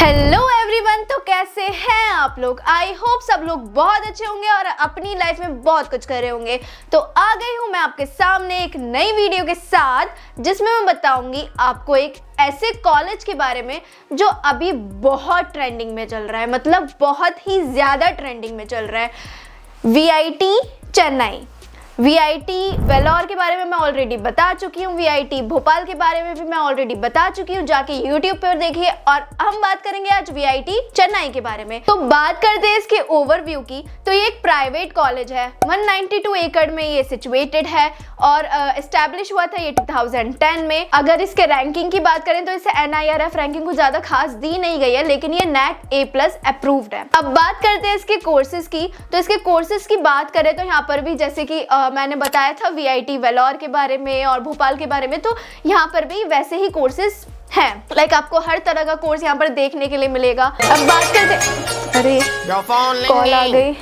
Hello everyone, तो कैसे हैं आप लोग। आई होप सब लोग बहुत अच्छे होंगे और अपनी लाइफ में बहुत कुछ कर रहे होंगे। तो आ गई हूँ मैं आपके सामने एक नई वीडियो के साथ जिसमें मैं बताऊंगी आपको एक ऐसे कॉलेज के बारे में जो अभी बहुत ट्रेंडिंग में चल रहा है, मतलब बहुत ही ज़्यादा ट्रेंडिंग में चल रहा है। वीआईटी चेन्नई। वीआईटी वेलोर के बारे में मैं ऑलरेडी बता चुकी हूँ, वीआईटी भोपाल के बारे में भी मैं ऑलरेडी बता चुकी हूँ, जाके यूट्यूब पर देखिए। और हम बात करेंगे आज वीआईटी चेन्नई के बारे में। तो बात करते हैं इसके ओवरव्यू की। तो ये एक प्राइवेट कॉलेज है, 192 एकड़ में ये सिचुएटेड है और एस्टैब्लिश हुआ था ये 2010 में। अगर इसके रैंकिंग की बात करें तो इसे NIRF रैंकिंग को ज्यादा खास दी नहीं गई है, लेकिन ये NAC A+ अप्रूव्ड है। अब बात करते हैं इसके कोर्सेज की। तो इसके कोर्सेज की बात करें तो यहाँ पर भी जैसे कि मैंने बताया था वीआईटी वेलोर के बारे में और भोपाल के बारे में, तो यहाँ पर भी वैसे ही कोर्सेज हैं। लाइक आपको हर तरह का कोर्स यहाँ पर देखने के लिए मिलेगा। अब बात करते, अरे कॉल आ गई,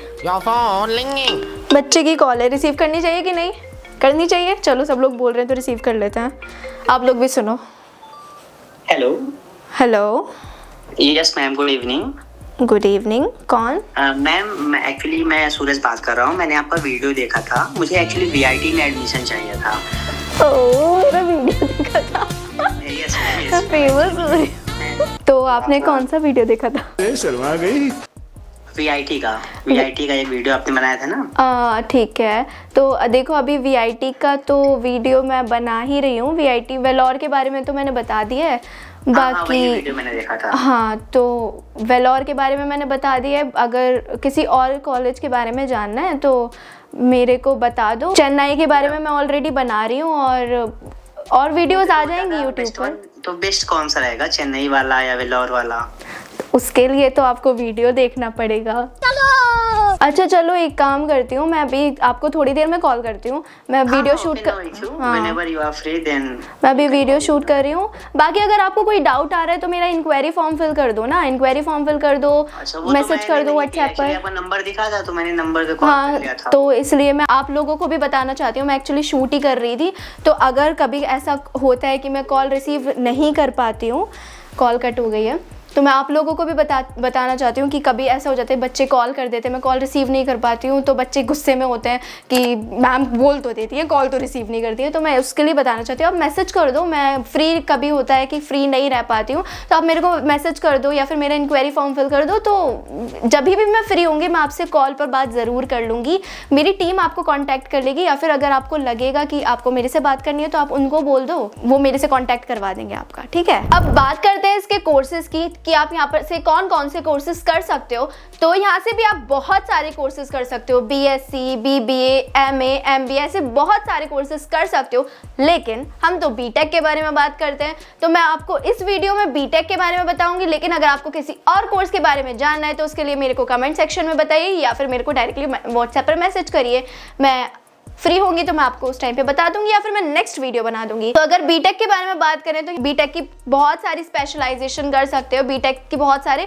बच्चे की कॉल है, रिसीव करनी चाहिए कि नहीं करनी चाहिए? चलो सब लोग बोल रहे हैं तो रिसीव कर लेते हैं। आप लोग भी सुनो। Hello hello. Yes ma'am, good evening. Good evening. कौन? मैम एक्चुअली मैं सूरज बात कर रहा हूँ। मैंने आपका वीडियो देखा था, मुझे एक्चुअली वीआईटी में एडमिशन चाहिए था। ओह, मेरा वीडियो देखा था। Yes famous. तो आपने कौन सा वीडियो देखा था? शर्मा गई। वीआईटी का एक वीडियो आपने बनाया था ना। ठीक है। तो देखो अभी वीआईटी का तो वीडियो मैं बना ही रही हूँ। वीआईटी वेलोर के बारे में तो मैंने बता दिया है, बाकी वीडियो मैंने देखा था। हाँ, तो वेलोर के बारे में मैंने बता दिया है। अगर किसी और कॉलेज के बारे में जानना है तो मेरे को बता दो। चेन्नई के बारे में मैं ऑलरेडी बना रही हूँ और वीडियोस आ जाएंगी यूट्यूब पर। तो बेस्ट कौन सा रहेगा, चेन्नई वाला या वेलोर वाला? उसके लिए तो आपको वीडियो देखना पड़ेगा। अच्छा चलो, एक काम करती हूँ, मैं अभी आपको थोड़ी देर में कॉल करती हूँ। मैं वीडियो शूट कर, मैं अभी वीडियो शूट कर रही हूँ। बाकी अगर आपको कोई डाउट आ रहा है तो मेरा इंक्वायरी फॉर्म फिल कर दो ना, इंक्वायरी फॉर्म फिल कर दो, मैसेज कर दो व्हाट्सएप पर। नंबर दिखा था तो मैंने नंबर पे कॉल कर लिया था। तो इसलिए मैं आप लोगों को भी बताना चाहती हूँ, मैं एक्चुअली शूट ही कर रही थी। तो अगर कभी ऐसा होता है कि मैं कॉल रिसीव नहीं कर पाती हूँ, कॉल कट हो गई है, तो मैं आप लोगों को भी बताना चाहती हूँ कि कभी ऐसा हो जाता है बच्चे कॉल कर देते हैं, मैं कॉल रिसीव नहीं कर पाती हूँ, तो बच्चे गुस्से में होते हैं कि मैम बोल तो देती है, कॉल तो रिसीव नहीं करती है। तो मैं उसके लिए बताना चाहती हूँ, आप मैसेज कर दो। मैं फ्री, कभी होता है कि फ्री नहीं रह पाती हूँ, तो आप मेरे को मैसेज कर दो या फिर मेरा इंक्वायरी फॉर्म फिल कर दो। तो जब भी मैं फ्री होंगी मैं आपसे कॉल पर बात ज़रूर कर लूँगी। मेरी टीम आपको कॉन्टैक्ट कर लेगी, या फिर अगर आपको लगेगा कि आपको मेरे से बात करनी है तो आप उनको बोल दो, वो मेरे से कॉन्टैक्ट करवा देंगे आपका। ठीक है। अब बात करते हैं इसके कोर्सेज की कि आप यहाँ पर से कौन कौन से कोर्सेज कर सकते हो। तो यहाँ से भी आप बहुत सारे कोर्सेज कर सकते हो, BSc, BBA, MA, MBA, ऐसे बहुत सारे कोर्सेज कर सकते हो। लेकिन हम तो बीटेक के बारे में बात करते हैं, तो मैं आपको इस वीडियो में बीटेक के बारे में बताऊंगी। लेकिन अगर आपको किसी और कोर्स के बारे में जानना है तो उसके लिए मेरे को कमेंट सेक्शन में बताइए या फिर मेरे को डायरेक्टली व्हाट्सएप पर मैसेज करिए। मैं फ्री होंगी तो मैं आपको उस टाइम पे बता दूंगी या फिर मैं नेक्स्ट वीडियो बना दूंगी। तो अगर बीटेक के बारे में बात करें तो बीटेक की बहुत सारी स्पेशलाइजेशन कर सकते हो। बीटेक की बहुत सारे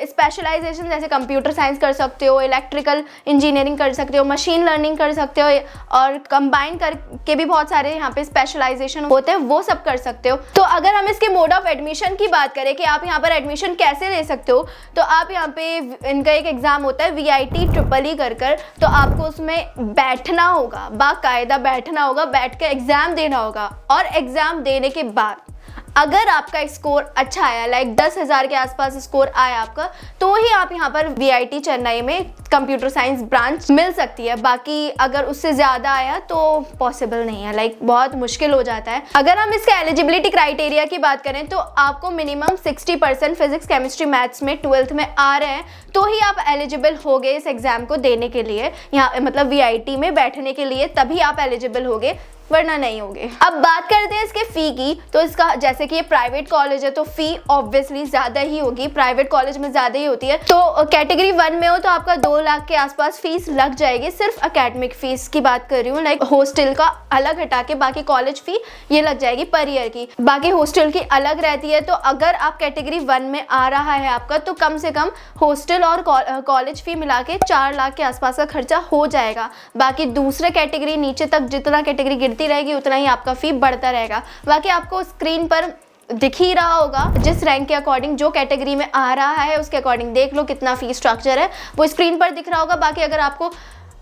स्पेशलाइजेशन जैसे कंप्यूटर साइंस कर सकते हो, इलेक्ट्रिकल इंजीनियरिंग कर सकते हो, मशीन लर्निंग कर सकते हो, और कंबाइन करके भी बहुत सारे यहाँ पे स्पेशलाइजेशन होते हैं, वो सब कर सकते हो। तो अगर हम इसके मोड ऑफ एडमिशन की बात करें कि आप यहाँ पर एडमिशन कैसे ले सकते हो, तो आप यहाँ पे इनका एक एग्जाम होता है VIT EEE कर, तो आपको उसमें बैठना होगा, बाकायदा बैठना होगा, बैठ के एग्जाम देना होगा। और एग्जाम देने के बाद अगर आपका स्कोर अच्छा आया, लाइक 10,000 के आसपास स्कोर आया आपका, तो ही आप यहाँ पर VIT चेन्नई में कंप्यूटर साइंस ब्रांच मिल सकती है। बाकी अगर उससे ज़्यादा आया तो पॉसिबल नहीं है, लाइक बहुत मुश्किल हो जाता है। अगर हम इसके एलिजिबिलिटी क्राइटेरिया की बात करें तो आपको मिनिमम 60% फिजिक्स, केमिस्ट्री, मैथ्स में 12th में आ रहे हैं तो ही आप एलिजिबल हो गए इस एग्जाम को देने के लिए, यहाँ मतलब VIT में बैठने के लिए, तभी आप एलिजिबल हो गए, वरना नहीं होगे। अब बात करते हैं इसके फी की। तो इसका जैसे कि ये प्राइवेट कॉलेज है तो फी ऑब्वियसली ज्यादा ही होगी, प्राइवेट कॉलेज में ज्यादा ही होती है। तो कैटेगरी 1 में हो तो आपका 2 लाख के आसपास फीस लग जाएगी। सिर्फ एकेडमिक फीस की बात कर रही हूँ, लाइक हॉस्टल का अलग हटा के बाकी कॉलेज फी ये लग जाएगी पर ईयर की, बाकी हॉस्टल की अलग रहती है। तो अगर आप कैटेगरी 1 में आ रहा है आपका, तो कम से कम हॉस्टल और कॉलेज फी मिला के 4 लाख के आसपास का खर्चा हो जाएगा। बाकी दूसरे कैटेगरी नीचे तक जितना कैटेगरी गिरती रहेगी उतना ही आपका फी बढ़ता रहेगा। बाकी आपको स्क्रीन पर दिख ही रहा होगा, जिस रैंक के अकॉर्डिंग जो कैटेगरी में आ रहा है उसके अकॉर्डिंग देख लो कितना फीस स्ट्रक्चर है, वो स्क्रीन पर दिख रहा होगा। बाकी अगर आपको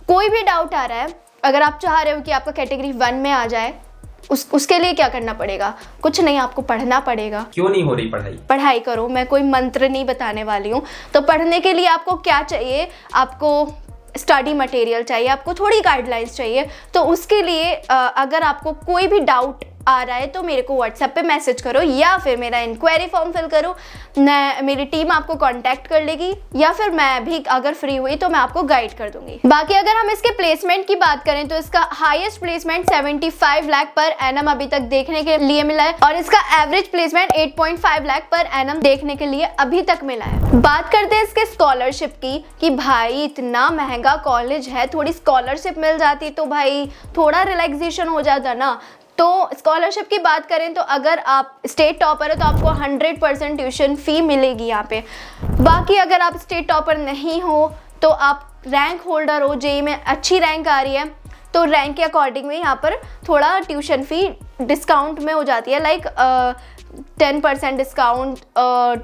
कोई भी डाउट आ रहा है, अगर आप चाह रहे हो कि आपका कैटेगरी 1 में आ जाए, उसके लिए क्या करना पड़ेगा? कुछ नहीं, आपको पढ़ना पड़ेगा। क्यों नहीं हो रही पढ़ाई करो, मैं कोई मंत्र नहीं बताने वाली हूँ। तो पढ़ने के लिए आपको क्या चाहिए? आपको स्टडी मटेरियल चाहिए, आपको थोड़ी गाइडलाइंस चाहिए। तो उसके लिए अगर आपको कोई भी डाउट आ रहा है तो मेरे को व्हाट्सएप पे मैसेज करो, या फिर मेरा इंक्वायरी फॉर्म फिल करो, मेरी टीम आपको कांटेक्ट कर लेगी, या फिर मैं भी अगर फ्री हुई तो मैं आपको गाइड कर दूंगी। बाकी अगर हम इसके प्लेसमेंट की बात करें तो इसका highest placement 75 lakh per annum अभी तक देखने के लिए मिला है, और इसका average placement 8.5 lakh per annum देखने के लिए अभी तक मिला है। बात करते हैं इसके स्कॉलरशिप की, कि भाई इतना महंगा कॉलेज है, थोड़ी स्कॉलरशिप मिल जाती तो भाई थोड़ा रिलैक्सेशन हो जाता ना। तो स्कॉलरशिप की बात करें तो अगर आप स्टेट टॉपर है तो आपको 100% ट्यूशन फ़ी मिलेगी यहाँ पे। बाकी अगर आप स्टेट टॉपर नहीं हो तो आप रैंक होल्डर हो, जेईई में अच्छी रैंक आ रही है तो रैंक के अकॉर्डिंग में यहाँ पर थोड़ा ट्यूशन फ़ी डिस्काउंट में हो जाती है, लाइक 10% डिस्काउंट,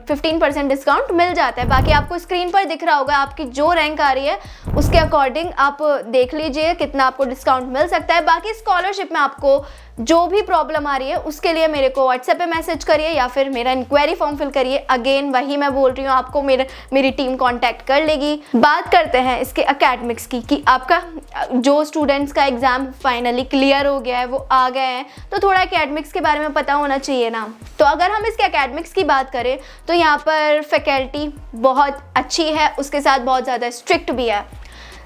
15% डिस्काउंट मिल जाता है। बाकी आपको स्क्रीन पर दिख रहा होगा, आपकी जो रैंक आ रही है उसके अकॉर्डिंग आप देख लीजिए कितना आपको डिस्काउंट मिल सकता है। बाकी स्कॉलरशिप में आपको जो भी प्रॉब्लम आ रही है उसके लिए मेरे को व्हाट्सएप पे मैसेज करिए या फिर मेरा इंक्वायरी फॉर्म फिल करिए। अगेन वही मैं बोल रही हूँ, आपको मेरी टीम कांटेक्ट कर लेगी। बात करते हैं इसके एकेडमिक्स की, कि आपका जो स्टूडेंट्स का एग्ज़ाम फाइनली क्लियर हो गया है, वो आ गए हैं, तो थोड़ा एकेडमिक्स के बारे में पता होना चाहिए ना। तो अगर हम इसके एकेडमिक्स की बात करें तो यहाँ पर फैकल्टी बहुत अच्छी है, उसके साथ बहुत ज़्यादा स्ट्रिक्ट भी है।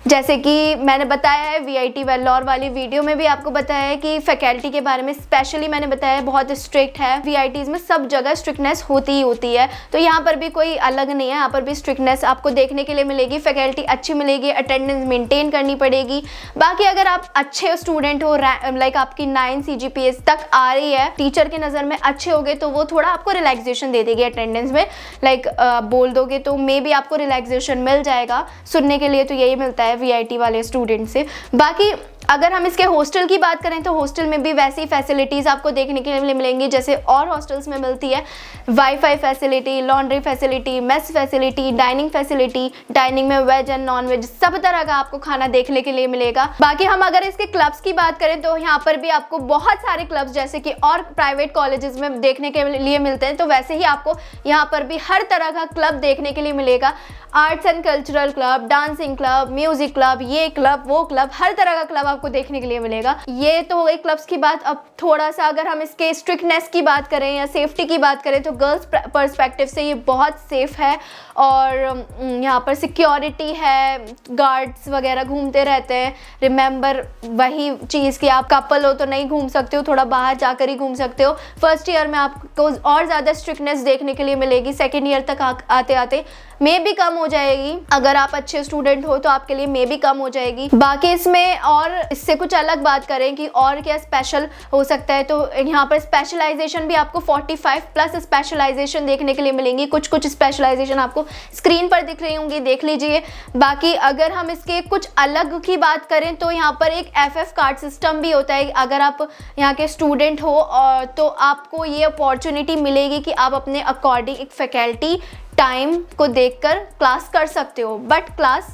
जैसे कि मैंने बताया है वीआईटी वेल्लोर वाली वीडियो में भी आपको बताया है कि फैकल्टी के बारे में स्पेशली मैंने बताया है, बहुत स्ट्रिक्ट है। वीआईटीज़ में सब जगह स्ट्रिक्टनेस होती ही होती है, तो यहाँ पर भी कोई अलग नहीं है, यहाँ पर भी स्ट्रिक्टनेस आपको देखने के लिए मिलेगी। फैकल्टी अच्छी मिलेगी, अटेंडेंस मेंटेन करनी पड़ेगी। बाकी अगर आप अच्छे स्टूडेंट हो, लाइक आपकी 9 CGPA तक आ रही है, टीचर की नज़र में अच्छे हो गए तो वो थोड़ा आपको रिलैक्सेशन दे देगी अटेंडेंस में, लाइक बोल दोगे तो मे बी आपको रिलैक्सेशन मिल जाएगा। सुनने के लिए तो यही मिलता है वीआईटी वाले स्टूडेंट से। बाकी अगर हम इसके हॉस्टल की बात करें तो हॉस्टल में भी वैसी फैसिलिटीज़ आपको देखने के लिए मिलेंगी जैसे और हॉस्टल्स में मिलती है। Wifi facility, laundry facility, mess facility, dining facility, dining में वेज एंड नॉन वेज सब तरह का आपको खाना देखने के लिए मिलेगा। बाकी हम अगर इसके क्लब्स की बात करें तो यहाँ पर भी आपको बहुत सारे क्लब्स जैसे कि और प्राइवेट कॉलेजेस में देखने के लिए मिलते हैं, तो वैसे ही आपको यहाँ पर भी हर तरह का क्लब देखने के लिए मिलेगा। Arts and cultural club, dancing club, music club, ये क्लब, वो क्लब, हर तरह का क्लब आपको देखने के लिए मिलेगा। ये तो हो गई क्लब्स की बात। अब थोड़ा सा अगर हम इसके स्ट्रिक्टनेस की बात करें या सेफ्टी की बात करें तो गर्ल्स पर्सपेक्टिव से ये बहुत सेफ है, और यहाँ पर सिक्योरिटी है, गार्ड्स वगैरह घूमते रहते हैं। रिमेंबर वही चीज़ कि आप कपल हो तो नहीं घूम सकते हो, थोड़ा बाहर जाकर ही घूम सकते हो। फर्स्ट ईयर में आपको और ज़्यादा स्ट्रिक्टनेस देखने के लिए मिलेगी, सेकेंड ईयर तक आते आते मे भी कम हो जाएगी। अगर आप अच्छे स्टूडेंट हो तो आपके लिए मे भी कम हो जाएगी। बाकी इसमें और इससे कुछ अलग बात करें कि और क्या स्पेशल हो सकता है, तो यहाँ पर स्पेशलाइजेशन भी आपको 45+ स्पेशलाइजेशन देखने के लिए मिलेंगी। कुछ स्पेशलाइजेशन आपको स्क्रीन पर दिख रही होंगी, देख लीजिए। बाकी अगर हम इसके कुछ अलग की बात करें तो यहाँ पर एक FF कार्ड सिस्टम भी होता है। अगर आप यहाँ के स्टूडेंट हो और तो आपको ये अपॉर्चुनिटी मिलेगी कि आप अपने अकॉर्डिंग एक फैकल्टी टाइम को देखकर क्लास कर सकते हो, बट क्लास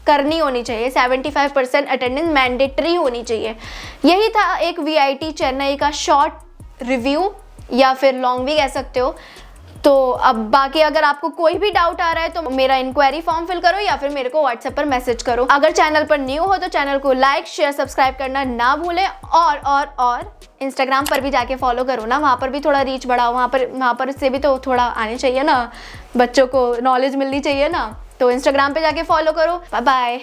करनी होनी चाहिए। 75% अटेंडेंस मैंडेटरी होनी चाहिए। यही था एक वीआईटी चेन्नई का शॉर्ट रिव्यू या फिर लॉन्ग भी कह सकते हो। तो अब बाकी अगर आपको कोई भी डाउट आ रहा है तो मेरा इंक्वायरी फॉर्म फिल करो या फिर मेरे को व्हाट्सएप पर मैसेज करो। अगर चैनल पर न्यू हो तो चैनल को लाइक, शेयर, सब्सक्राइब करना ना भूलें, और इंस्टाग्राम पर भी जाके फॉलो करो ना, वहाँ पर भी थोड़ा रीच बढ़ाओ। वहाँ पर से भी तो थोड़ा आने चाहिए ना, बच्चों को नॉलेज मिलनी चाहिए ना, तो इंस्टाग्राम पे जाके फॉलो करो। Bye bye.